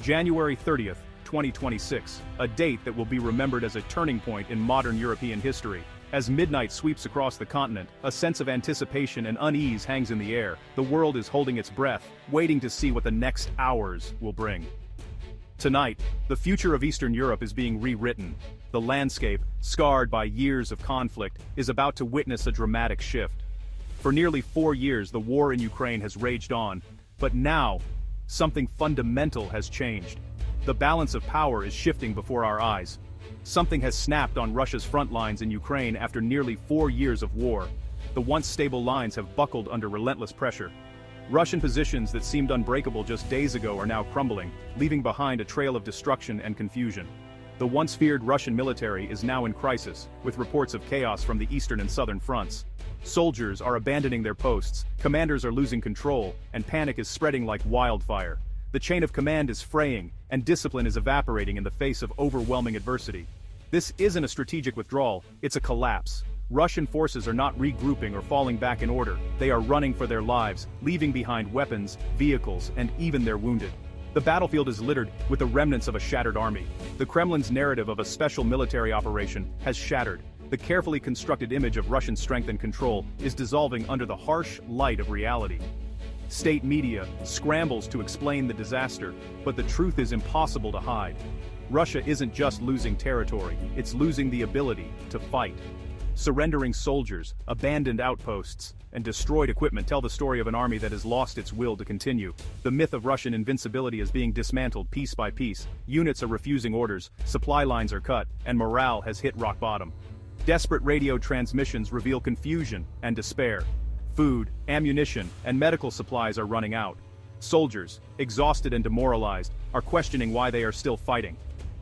January 30th, 2026, a date that will be remembered as a turning point in modern European history. As midnight sweeps across the continent, a sense of anticipation and unease hangs in the air. The world is holding its breath, waiting to see what the next hours will bring. Tonight, the future of Eastern Europe is being rewritten. The landscape, scarred by years of conflict, is about to witness a dramatic shift. For nearly 4 years, the war in Ukraine has raged on, but now, something fundamental has changed. The balance of power is shifting before our eyes. Something has snapped on Russia's front lines in Ukraine after nearly 4 years of war. The once stable lines have buckled under relentless pressure. Russian positions that seemed unbreakable just days ago are now crumbling, leaving behind a trail of destruction and confusion. The once feared Russian military is now in crisis, with reports of chaos from the eastern and southern fronts. Soldiers are abandoning their posts, commanders are losing control, and panic is spreading like wildfire. The chain of command is fraying, and discipline is evaporating in the face of overwhelming adversity. This isn't a strategic withdrawal, it's a collapse. Russian forces are not regrouping or falling back in order, they are running for their lives, leaving behind weapons, vehicles, and even their wounded. The battlefield is littered with the remnants of a shattered army. The Kremlin's narrative of a special military operation has shattered. The carefully constructed image of Russian strength and control is dissolving under the harsh light of reality. State media scrambles to explain the disaster, but the truth is impossible to hide. Russia isn't just losing territory, it's losing the ability to fight. Surrendering soldiers, abandoned outposts, and destroyed equipment tell the story of an army that has lost its will to continue. The myth of Russian invincibility is being dismantled piece by piece. Units are refusing orders, supply lines are cut, and morale has hit rock bottom. Desperate radio transmissions reveal confusion and despair. Food, ammunition, and medical supplies are running out. Soldiers, exhausted and demoralized, are questioning why they are still fighting.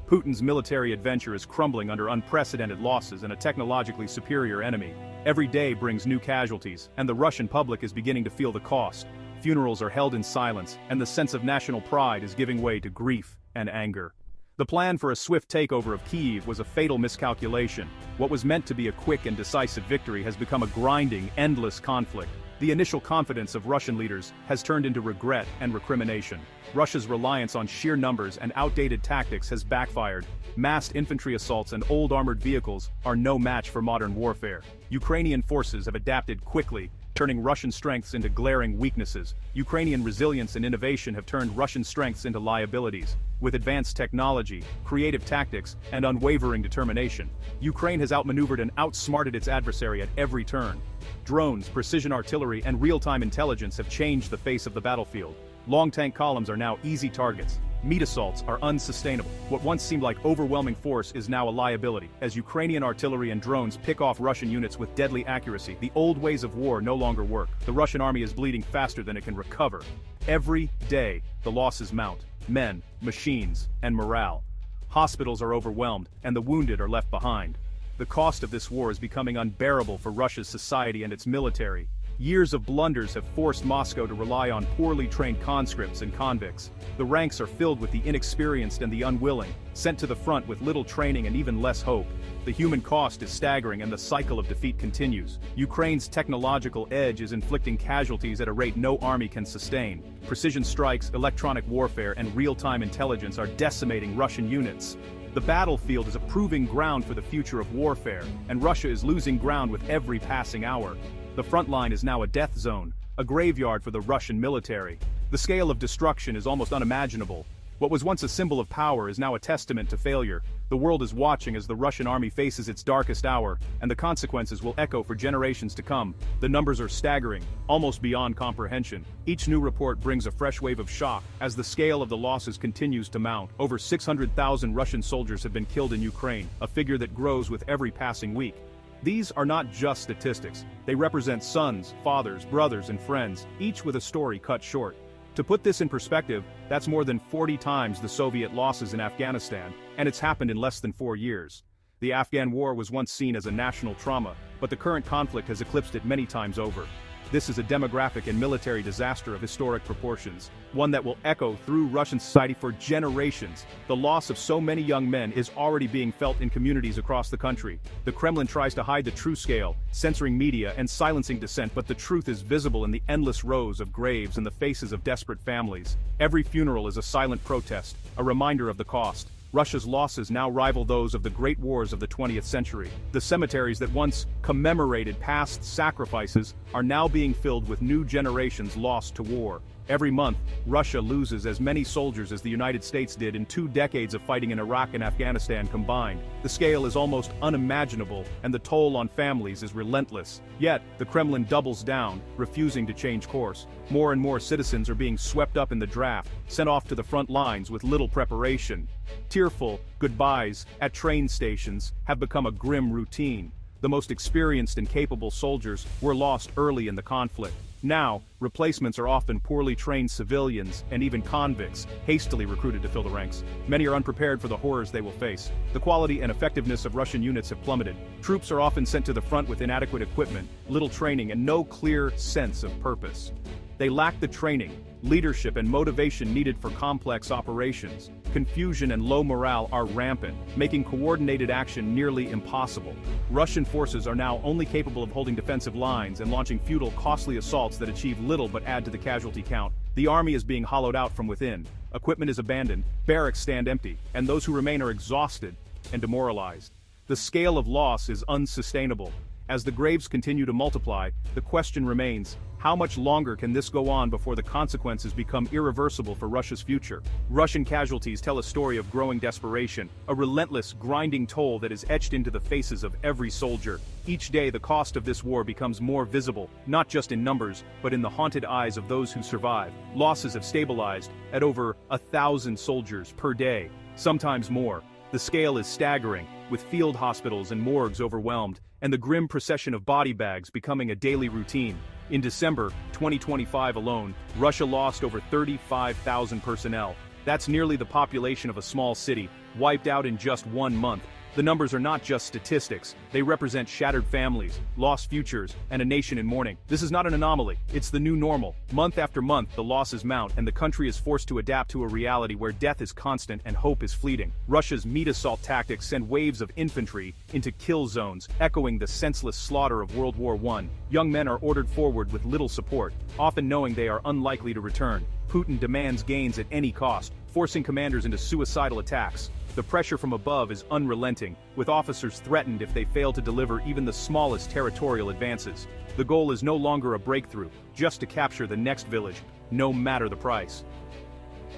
Putin's military adventure is crumbling under unprecedented losses and a technologically superior enemy. Every day brings new casualties, and the Russian public is beginning to feel the cost. Funerals are held in silence, and the sense of national pride is giving way to grief and anger. The plan for a swift takeover of Kyiv was a fatal miscalculation. What was meant to be a quick and decisive victory has become a grinding, endless conflict. The initial confidence of Russian leaders has turned into regret and recrimination. Russia's reliance on sheer numbers and outdated tactics has backfired. Massed infantry assaults and old armored vehicles are no match for modern warfare. Ukrainian forces have adapted quickly, turning Russian strengths into glaring weaknesses. Ukrainian resilience and innovation have turned Russian strengths into liabilities. With advanced technology, creative tactics, and unwavering determination, Ukraine has outmaneuvered and outsmarted its adversary at every turn. Drones, precision artillery, and real-time intelligence have changed the face of the battlefield. Long tank columns are now easy targets. Meat assaults are unsustainable. What once seemed like overwhelming force is now a liability. As Ukrainian artillery and drones pick off Russian units with deadly accuracy, the old ways of war no longer work. The Russian army is bleeding faster than it can recover. Every day, the losses mount. Men, machines, and morale. Hospitals are overwhelmed, and the wounded are left behind. The cost of this war is becoming unbearable for Russia's society and its military. Years of blunders have forced Moscow to rely on poorly trained conscripts and convicts. The ranks are filled with the inexperienced and the unwilling, sent to the front with little training and even less hope. The human cost is staggering and the cycle of defeat continues. Ukraine's technological edge is inflicting casualties at a rate no army can sustain. Precision strikes, electronic warfare, and real-time intelligence are decimating Russian units. The battlefield is a proving ground for the future of warfare, and Russia is losing ground with every passing hour. The front line is now a death zone, a graveyard for the Russian military. The scale of destruction is almost unimaginable. What was once a symbol of power is now a testament to failure. The world is watching as the Russian army faces its darkest hour, and the consequences will echo for generations to come. The numbers are staggering, almost beyond comprehension. Each new report brings a fresh wave of shock as the scale of the losses continues to mount. Over 600,000 Russian soldiers have been killed in Ukraine, a figure that grows with every passing week. These are not just statistics. They represent sons, fathers, brothers, and friends, each with a story cut short. To put this in perspective, that's more than 40 times the Soviet losses in Afghanistan, and it's happened in less than 4 years. The Afghan war was once seen as a national trauma, but the current conflict has eclipsed it many times over. This is a demographic and military disaster of historic proportions, one that will echo through Russian society for generations. The loss of so many young men is already being felt in communities across the country. The Kremlin tries to hide the true scale, censoring media and silencing dissent, but the truth is visible in the endless rows of graves and the faces of desperate families. Every funeral is a silent protest, a reminder of the cost. Russia's losses now rival those of the great wars of the 20th century. The cemeteries that once commemorated past sacrifices are now being filled with new generations lost to war. Every month, Russia loses as many soldiers as the United States did in 2 decades of fighting in Iraq and Afghanistan combined. The scale is almost unimaginable, and the toll on families is relentless. Yet, the Kremlin doubles down, refusing to change course. More and more citizens are being swept up in the draft, sent off to the front lines with little preparation. Tearful goodbyes at train stations have become a grim routine. The most experienced and capable soldiers were lost early in the conflict. Now, replacements are often poorly trained civilians and even convicts, hastily recruited to fill the ranks. Many are unprepared for the horrors they will face. The quality and effectiveness of Russian units have plummeted. Troops are often sent to the front with inadequate equipment, little training, and no clear sense of purpose. They lack the training, leadership, and motivation needed for complex operations. Confusion and low morale are rampant, making coordinated action nearly impossible. Russian forces are now only capable of holding defensive lines and launching futile, costly assaults that achieve little but add to the casualty count. The army is being hollowed out from within. Equipment is abandoned, barracks stand empty, and those who remain are exhausted and demoralized. The scale of loss is unsustainable. As the graves continue to multiply, the question remains, how much longer can this go on before the consequences become irreversible for Russia's future? Russian casualties tell a story of growing desperation, a relentless, grinding toll that is etched into the faces of every soldier. Each day the cost of this war becomes more visible, not just in numbers, but in the haunted eyes of those who survive. Losses have stabilized at over 1,000 soldiers per day, sometimes more. The scale is staggering, with field hospitals and morgues overwhelmed, and the grim procession of body bags becoming a daily routine. In December 2025 alone, Russia lost over 35,000 personnel. That's nearly the population of a small city, wiped out in just 1 month. The numbers are not just statistics, they represent shattered families, lost futures, and a nation in mourning. This is not an anomaly, it's the new normal. Month after month, the losses mount, and the country is forced to adapt to a reality where death is constant and hope is fleeting. Russia's meat assault tactics send waves of infantry into kill zones, echoing the senseless slaughter of World War I. Young men are ordered forward with little support, often knowing they are unlikely to return. Putin demands gains at any cost, forcing commanders into suicidal attacks. The pressure from above is unrelenting, with officers threatened if they fail to deliver even the smallest territorial advances. The goal is no longer a breakthrough, just to capture the next village, no matter the price.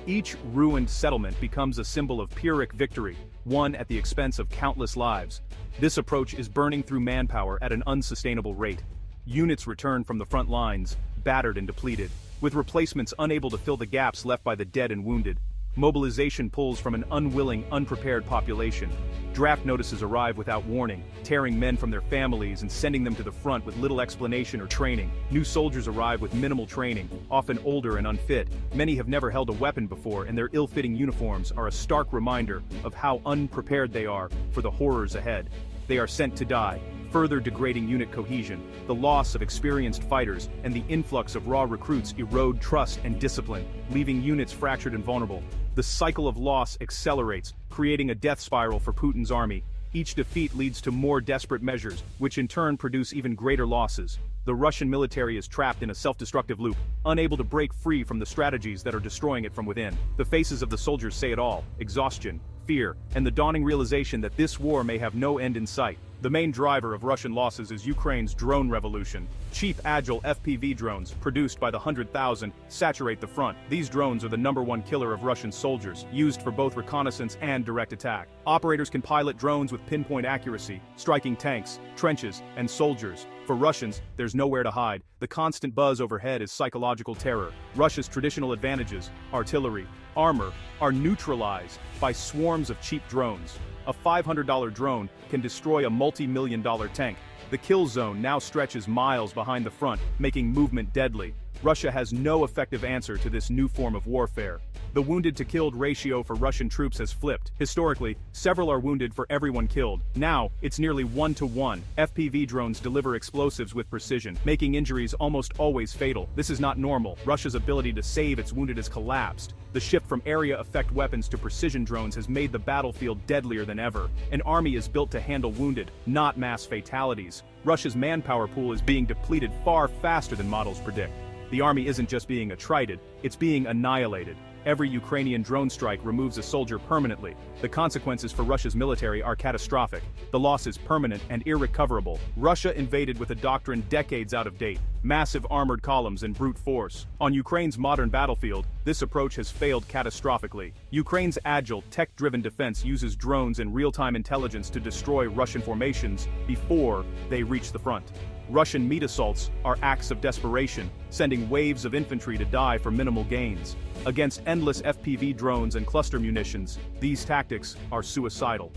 Each ruined settlement becomes a symbol of Pyrrhic victory, won at the expense of countless lives. This approach is burning through manpower at an unsustainable rate. Units return from the front lines, battered and depleted, with replacements unable to fill the gaps left by the dead and wounded. Mobilization pulls from an unwilling, unprepared population. Draft notices arrive without warning, tearing men from their families and sending them to the front with little explanation or training. New soldiers arrive with minimal training, often older and unfit. Many have never held a weapon before, and their ill-fitting uniforms are a stark reminder of how unprepared they are for the horrors ahead. They are sent to die, further degrading unit cohesion. The loss of experienced fighters and the influx of raw recruits erode trust and discipline, leaving units fractured and vulnerable. The cycle of loss accelerates, creating a death spiral for Putin's army. Each defeat leads to more desperate measures, which in turn produce even greater losses. The Russian military is trapped in a self-destructive loop, unable to break free from the strategies that are destroying it from within. The faces of the soldiers say it all: exhaustion, fear, and the dawning realization that this war may have no end in sight. The main driver of Russian losses is Ukraine's drone revolution. Cheap, agile FPV drones, produced by the 100,000, saturate the front. These drones are the #1 killer of Russian soldiers, used for both reconnaissance and direct attack. Operators can pilot drones with pinpoint accuracy, striking tanks, trenches, and soldiers. For Russians, there's nowhere to hide. The constant buzz overhead is psychological terror. Russia's traditional advantages, artillery, armor, are neutralized by swarms of cheap drones. A $500 drone can destroy a multi-million-dollar tank. The kill zone now stretches miles behind the front, making movement deadly. Russia has no effective answer to this new form of warfare. The wounded-to-killed ratio for Russian troops has flipped. Historically, several are wounded for every one killed. Now, it's nearly 1-to-1. FPV drones deliver explosives with precision, making injuries almost always fatal. This is not normal. Russia's ability to save its wounded has collapsed. The shift from area effect weapons to precision drones has made the battlefield deadlier than ever. An army is built to handle wounded, not mass fatalities. Russia's manpower pool is being depleted far faster than models predict. The army isn't just being attrited, it's being annihilated. Every Ukrainian drone strike removes a soldier permanently. The consequences for Russia's military are catastrophic. The loss is permanent and irrecoverable. Russia invaded with a doctrine decades out of date: massive armored columns and brute force. On Ukraine's modern battlefield, this approach has failed catastrophically. Ukraine's agile, tech-driven defense uses drones and real-time intelligence to destroy Russian formations before they reach the front. Russian meat assaults are acts of desperation, sending waves of infantry to die for minimal gains. Against endless FPV drones and cluster munitions, these tactics are suicidal.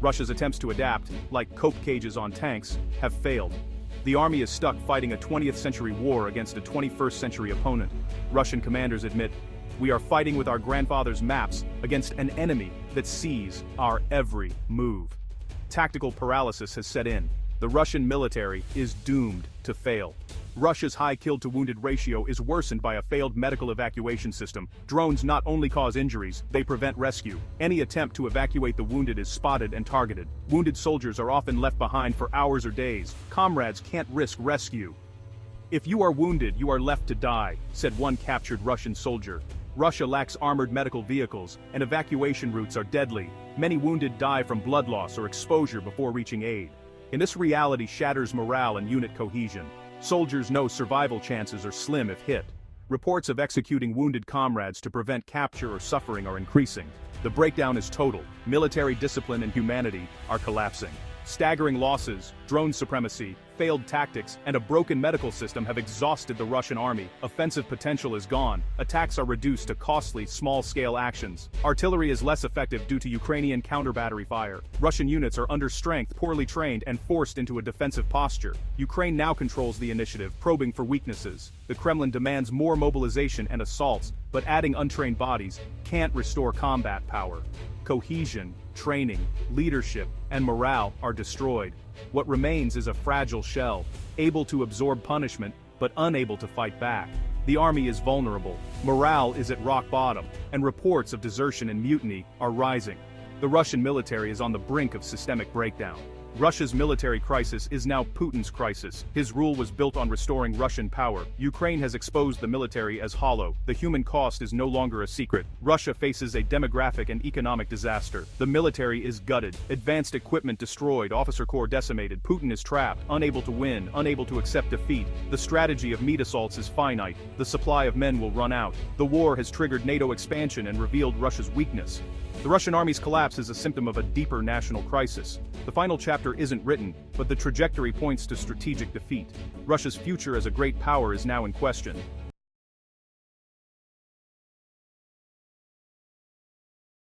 Russia's attempts to adapt, like cope cages on tanks, have failed. The army is stuck fighting a 20th century war against a 21st century opponent. Russian commanders admit, "We are fighting with our grandfathers' maps against an enemy that sees our every move." Tactical paralysis has set in. The Russian military is doomed to fail. Russia's high killed-to-wounded ratio is worsened by a failed medical evacuation system. Drones not only cause injuries, they prevent rescue. Any attempt to evacuate the wounded is spotted and targeted. Wounded soldiers are often left behind for hours or days. Comrades can't risk rescue. "If you are wounded, you are left to die," said one captured Russian soldier. Russia lacks armored medical vehicles, and evacuation routes are deadly. Many wounded die from blood loss or exposure before reaching aid. And this reality shatters morale and unit cohesion. Soldiers know survival chances are slim if hit. Reports of executing wounded comrades to prevent capture or suffering are increasing. The breakdown is total. Military discipline and humanity are collapsing. Staggering losses, drone supremacy, failed tactics, and a broken medical system have exhausted the Russian army. Offensive potential is gone. Attacks are reduced to costly, small-scale actions. Artillery is less effective due to Ukrainian counter-battery fire. Russian units are under strength, poorly trained, and forced into a defensive posture. Ukraine now controls the initiative, probing for weaknesses. The Kremlin demands more mobilization and assaults, but adding untrained bodies can't restore combat power. Cohesion, training, leadership, and morale are destroyed. What remains is a fragile shell, able to absorb punishment, but unable to fight back. The army is vulnerable, morale is at rock bottom, and reports of desertion and mutiny are rising. The Russian military is on the brink of systemic breakdown. Russia's military crisis is now Putin's crisis. His rule was built on restoring Russian power. Ukraine has exposed the military as hollow. The human cost is no longer a secret. Russia faces a demographic and economic disaster. The military is gutted. Advanced equipment destroyed, officer corps decimated. Putin is trapped, unable to win, unable to accept defeat. The strategy of meat assaults is finite. The supply of men will run out. The war has triggered NATO expansion and revealed Russia's weakness. The Russian army's collapse is a symptom of a deeper national crisis. The final chapter isn't written, but the trajectory points to strategic defeat. Russia's future as a great power is now in question.